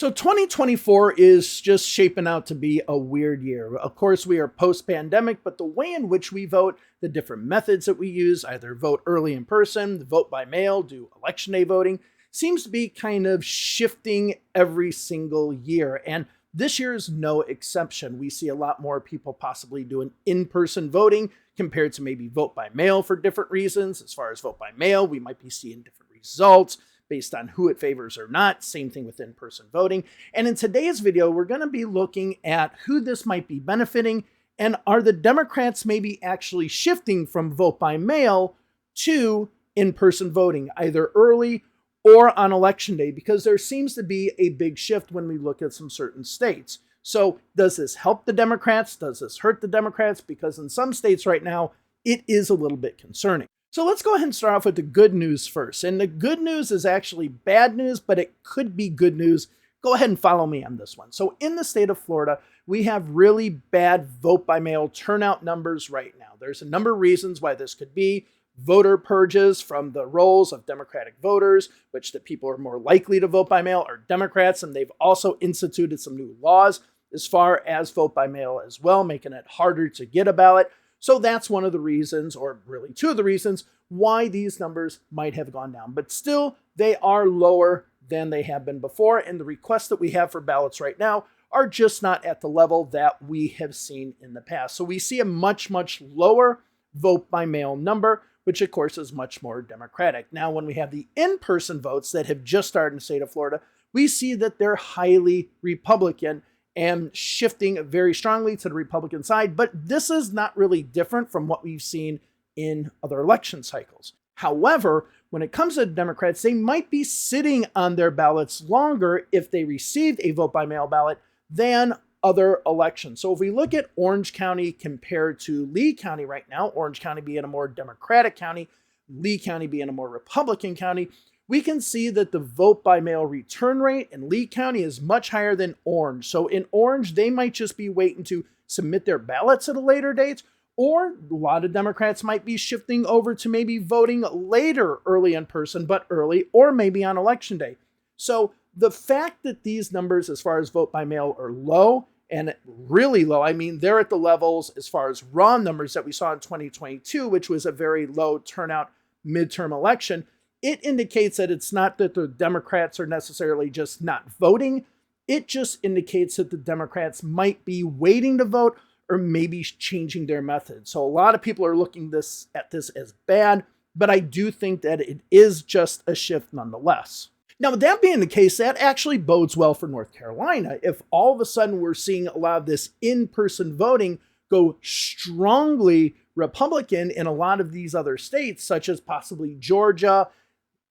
So 2024 is just shaping out to be a weird year. Of course, we are post-pandemic, but the way in which we vote, the different methods that we use, either vote early in person, vote by mail, do election day voting, seems to be kind of shifting every single year. And this year is no exception. We see a lot more people possibly doing in-person voting compared to maybe vote by mail for different reasons. As far as vote by mail, we might be seeing different results based on who it favors or not. Same thing with in-person voting. And in today's video, we're going to be looking at who this might be benefiting, and are the Democrats maybe actually shifting from vote by mail to in-person voting, either early or on election day, because there seems to be a big shift when we look at some certain states. So does this help the Democrats? Does this hurt the Democrats? Because in some states right now, it is a little bit concerning. So let's go ahead and start off with the good news first. And the good news is actually bad news, but it could be good news. Go ahead and follow me on this one. So in the state of Florida, we have really bad vote by mail turnout numbers right now. There's a number of reasons why this could be. Voter purges from the rolls of Democratic voters, which the people are more likely to vote by mail are Democrats, and they've also instituted some new laws as far as vote by mail as well, making it harder to get a ballot. So that's one of the reasons, or really two of the reasons, why these numbers might have gone down. But still, they are lower than they have been before, and the requests that we have for ballots right now are just not at the level that we have seen in the past. So we see a much, much lower vote by mail number, which of course is much more Democratic. Now, when we have the in-person votes that have just started in the state of Florida, we see that they're highly Republican and shifting very strongly to the Republican side. But this is not really different from what we've seen in other election cycles. However, when it comes to the Democrats, they might be sitting on their ballots longer if they received a vote by mail ballot than other elections. So if we look at Orange County compared to Lee County right now, Orange County being a more Democratic county, Lee County being a more Republican county, we can see that the vote by mail return rate in Lee County is much higher than Orange. So in Orange, they might just be waiting to submit their ballots at a later date, or a lot of Democrats might be shifting over to maybe voting later, early in person, but early, or maybe on election day. So the fact that these numbers as far as vote by mail are low, and really low, I mean, they're at the levels as far as raw numbers that we saw in 2022, which was a very low turnout midterm election. It indicates that it's not that the Democrats are necessarily just not voting. It just indicates that the Democrats might be waiting to vote or maybe changing their methods. So a lot of people are looking at this as bad, but I do think that it is just a shift nonetheless. Now, with that being the case, that actually bodes well for North Carolina. If all of a sudden we're seeing a lot of this in-person voting go strongly Republican in a lot of these other states, such as possibly Georgia,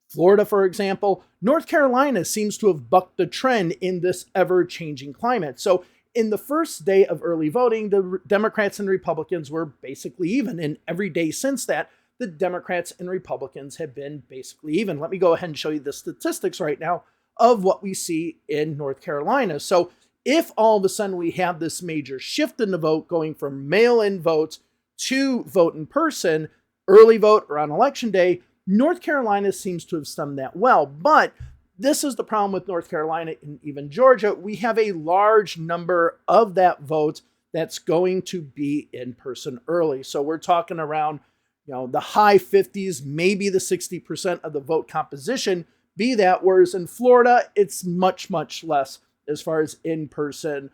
Florida, for example, North Carolina seems to have bucked the trend in this ever-changing climate. So in the first day of early voting, the Democrats and Republicans were basically even. And every day since that, the Democrats and Republicans have been basically even. Let me go ahead and show you the statistics right now of what we see in North Carolina. So if all of a sudden we have this major shift in the vote going from mail-in votes to vote in person, early vote or on election day, North Carolina seems to have stemmed that well. But this is the problem with North Carolina and even Georgia. We have a large number of that vote that's going to be in person early. So we're talking around, the high 50s, maybe the 60% of the vote composition be that. Whereas in Florida, it's much, much less as far as in-person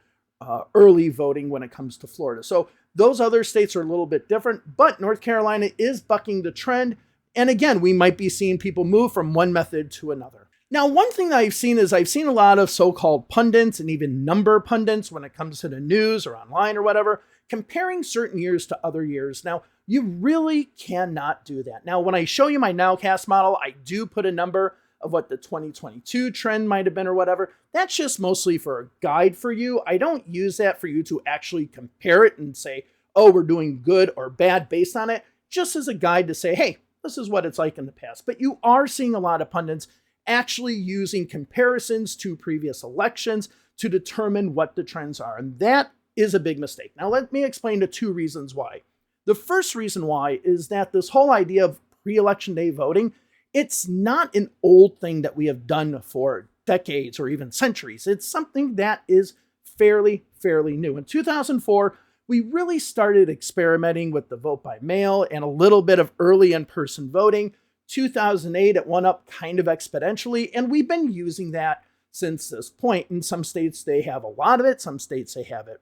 early voting when it comes to Florida. So those other states are a little bit different, but North Carolina is bucking the trend. And again, we might be seeing people move from one method to another. Now, one thing that I've seen a lot of so-called pundits and even number pundits when it comes to the news or online or whatever, comparing certain years to other years. Now, you really cannot do that. Now, when I show you my nowcast model, I do put a number of what the 2022 trend might have been or whatever. That's just mostly for a guide for you. I don't use that for you to actually compare it and say, oh, we're doing good or bad based on it, just as a guide to say, hey, this is what it's like in the past. But you are seeing a lot of pundits actually using comparisons to previous elections to determine what the trends are. And that is a big mistake. Now, let me explain the two reasons why. The first reason why is that this whole idea of pre-election day voting, it's not an old thing that we have done for decades or even centuries. It's something that is fairly new. In 2004, we really started experimenting with the vote by mail and a little bit of early in-person voting. 2008, it went up kind of exponentially, and we've been using that since this point. In some states, they have a lot of it. Some states, they haven't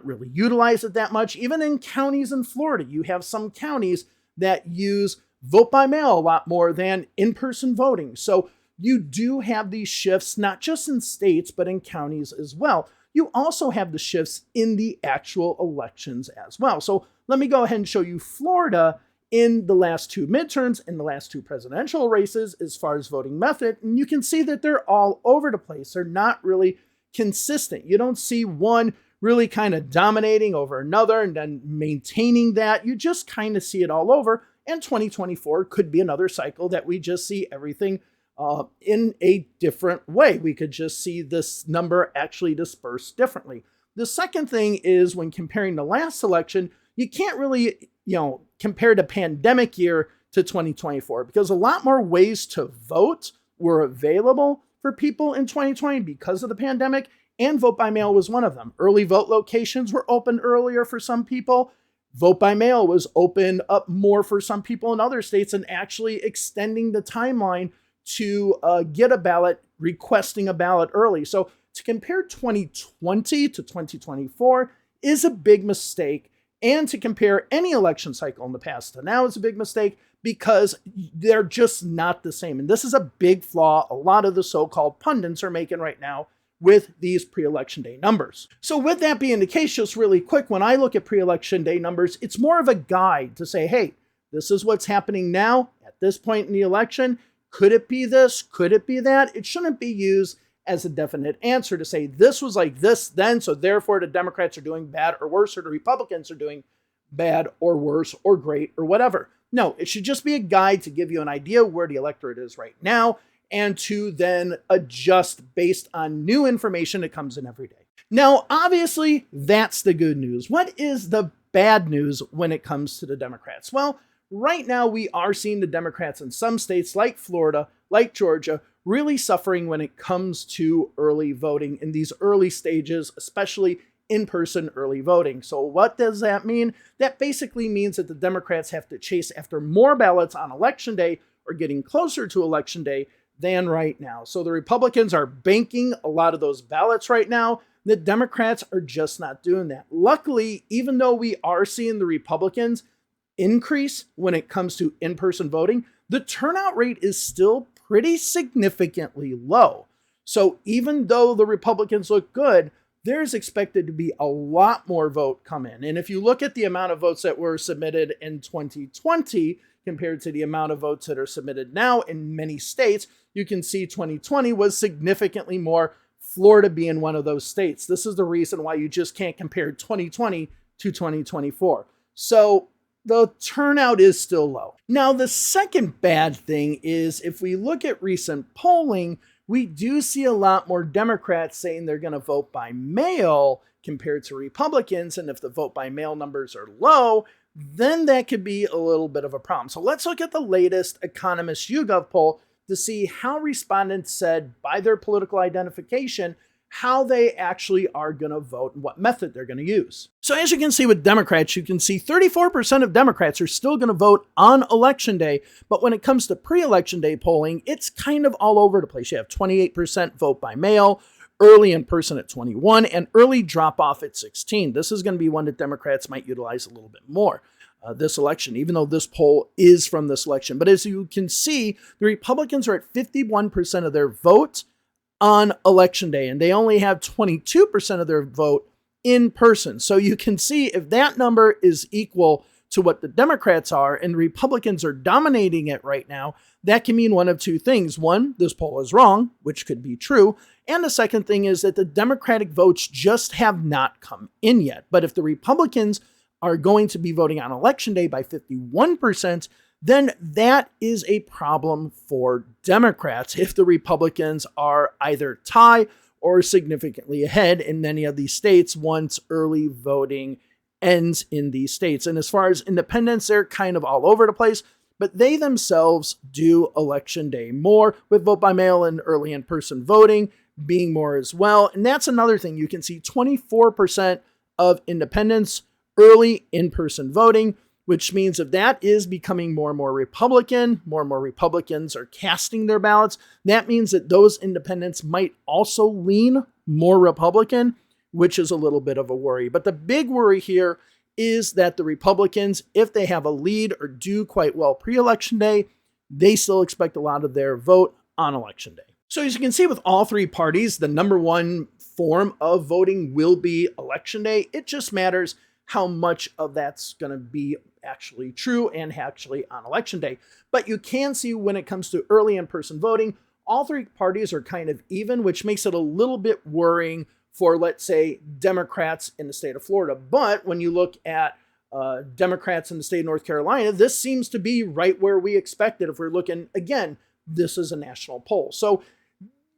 really utilized it that much. Even in counties in Florida, you have some counties that use vote by mail a lot more than in-person voting. So you do have these shifts, not just in states, but in counties as well. You also have the shifts in the actual elections as well. So let me go ahead and show you Florida in the last two midterms, in the last two presidential races, as far as voting method. And you can see that they're all over the place. They're not really consistent. You don't see one really kind of dominating over another and then maintaining that. You just kind of see it all over. And 2024 could be another cycle that we just see everything in a different way. We could just see this number actually disperse differently. The second thing is, when comparing the last election, you can't really, compare the pandemic year to 2024, because a lot more ways to vote were available for people in 2020 because of the pandemic, and vote by mail was one of them. Early vote locations were open earlier for some people. Vote by mail was open up more for some people in other states, and actually extending the timeline to get a ballot, requesting a ballot early. So to compare 2020 to 2024 is a big mistake. And to compare any election cycle in the past to now is a big mistake, because they're just not the same. And this is a big flaw a lot of the so-called pundits are making right now with these pre-election day numbers. So with that being the case, just really quick, when I look at pre-election day numbers, it's more of a guide to say, hey, this is what's happening now at this point in the election. Could it be this? Could it be that? It shouldn't be used as a definite answer to say this was like this then, so therefore the Democrats are doing bad or worse, or the Republicans are doing bad or worse or great or whatever. No, it should just be a guide to give you an idea where the electorate is right now, and to then adjust based on new information that comes in every day. Now, obviously, that's the good news. What is the bad news when it comes to the Democrats? Well, right now we are seeing the Democrats in some states like Florida, like Georgia, really suffering when it comes to early voting in these early stages, especially in-person early voting. So what does that mean? That basically means that the Democrats have to chase after more ballots on election day, or getting closer to election day, than right now. So the Republicans are banking a lot of those ballots right now. The Democrats are just not doing that. Luckily, even though we are seeing the Republicans increase when it comes to in-person voting, the turnout rate is still pretty significantly low. So even though the Republicans look good, there's expected to be a lot more vote come in. And if you look at the amount of votes that were submitted in 2020 compared to the amount of votes that are submitted now in many states, you can see 2020 was significantly more, Florida being one of those states. This is the reason why you just can't compare 2020 to 2024. So the turnout is still low. Now, the second bad thing is, if we look at recent polling, we do see a lot more Democrats saying they're going to vote by mail compared to Republicans. And if the vote by mail numbers are low, then that could be a little bit of a problem. So let's look at the latest Economist YouGov poll to see how respondents said by their political identification how they actually are going to vote and what method they're going to use. So as you can see with Democrats, you can see 34% of Democrats are still going to vote on election day. But when it comes to pre-election day polling, it's kind of all over the place. You have 28% vote by mail, early in person at 21, and early drop off at 16. This is going to be one that Democrats might utilize a little bit more this election, even though this poll is from this election. But as you can see, the Republicans are at 51% of their vote on election day, and they only have 22% of their vote in person. So you can see if that number is equal to what the Democrats are and Republicans are dominating it right now, that can mean one of two things. One, this poll is wrong, which could be true. And the second thing is that the Democratic votes just have not come in yet. But if the Republicans are going to be voting on election day by 51%, then that is a problem for Democrats if the Republicans are either tie or significantly ahead in many of these states once early voting ends in these states. And as far as independents, they're kind of all over the place. but they themselves do election day more, with vote by mail and early in-person voting being more as well. And that's another thing. You can see 24% of independents early in-person voting, which means if that is becoming more and more Republican, more and more Republicans are casting their ballots, that means that those independents might also lean more Republican, which is a little bit of a worry. But the big worry here is that the Republicans, if they have a lead or do quite well pre-election day, they still expect a lot of their vote on election day. So as you can see with all three parties, the number one form of voting will be election day. It just matters how much of that's going to be actually true and actually on election day. But you can see when it comes to early in-person voting, all three parties are kind of even, which makes it a little bit worrying for, let's say, Democrats in the state of Florida. But when you look at Democrats in the state of North Carolina, this seems to be right where we expected. If we're looking, again, this is a national poll. So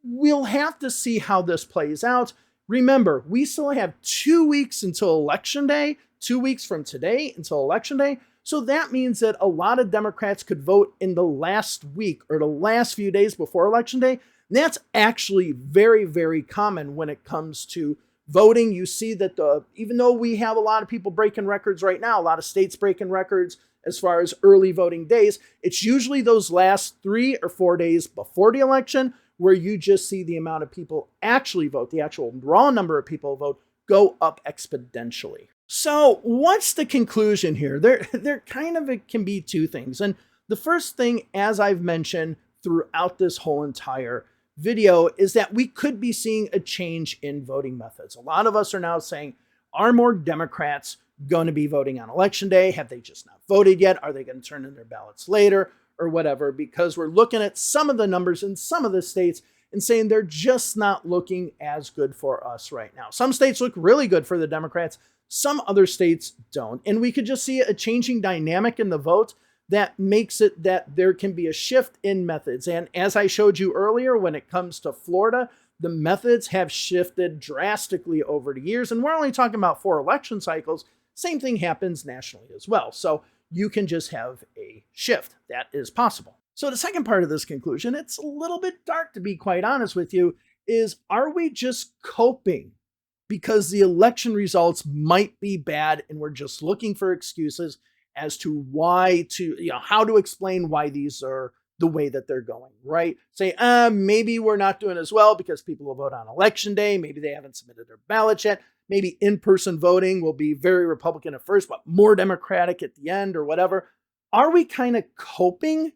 we'll have to see how this plays out. Remember, we still have 2 weeks until Election Day, 2 weeks from today until Election Day. So that means that a lot of Democrats could vote in the last week or the last few days before Election Day. And that's actually very, very common when it comes to voting. You see that even though we have a lot of people breaking records right now, a lot of states breaking records as far as early voting days, it's usually those last 3 or 4 days before the election where you just see the amount of people actually vote, the actual raw number of people vote, go up exponentially. So what's the conclusion here? There kind of it can be two things. And the first thing, as I've mentioned throughout this whole entire video, is that we could be seeing a change in voting methods. A lot of us are now saying, are more Democrats going to be voting on election day? Have they just not voted yet? Are they going to turn in their ballots later or whatever? Because we're looking at some of the numbers in some of the states and saying they're just not looking as good for us right now. Some states look really good for the Democrats. Some other states don't. And we could just see a changing dynamic in the vote that makes it that there can be a shift in methods. And as I showed you earlier, when it comes to Florida, the methods have shifted drastically over the years. And we're only talking about 4 election cycles. Same thing happens nationally as well. So you can just have a shift. That is possible. So the second part of this conclusion, it's a little bit dark to be quite honest with you, is are we just coping because the election results might be bad and we're just looking for excuses as to how to explain why these are the way that they're going, right? Say, maybe we're not doing as well because people will vote on election day. Maybe they haven't submitted their ballots yet. Maybe in-person voting will be very Republican at first, but more Democratic at the end or whatever. Are we kind of coping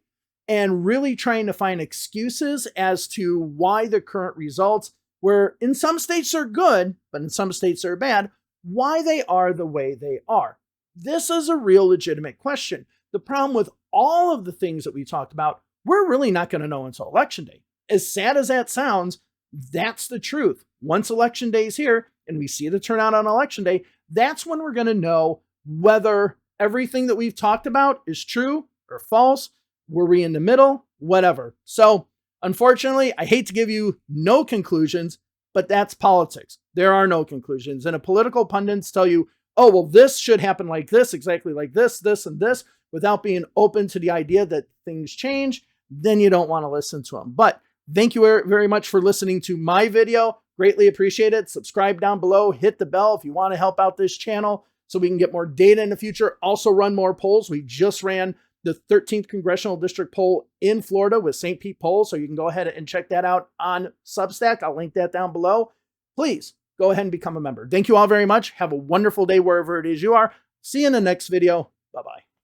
and really trying to find excuses as to why the current results, where in some states are good, but in some states are bad, why they are the way they are? This is a real legitimate question. The problem with all of the things that we talked about, we're really not going to know until Election Day. As sad as that sounds, that's the truth. Once Election Day is here and we see the turnout on Election Day, that's when we're going to know whether everything that we've talked about is true or false. Were we in the middle? Whatever. So unfortunately, I hate to give you no conclusions, but that's politics. There are no conclusions. And if political pundits tell you, oh, well, this should happen like this, exactly like this, and this, without being open to the idea that things change, then you don't want to listen to them. But thank you very much for listening to my video. Greatly appreciate it. Subscribe down below. Hit the bell if you want to help out this channel so we can get more data in the future. Also run more polls. We just ran the 13th Congressional District poll in Florida with St. Pete Polls, so you can go ahead and check that out on Substack. I'll link that down below. Please go ahead and become a member. Thank you all very much. Have a wonderful day wherever it is you are. See you in the next video.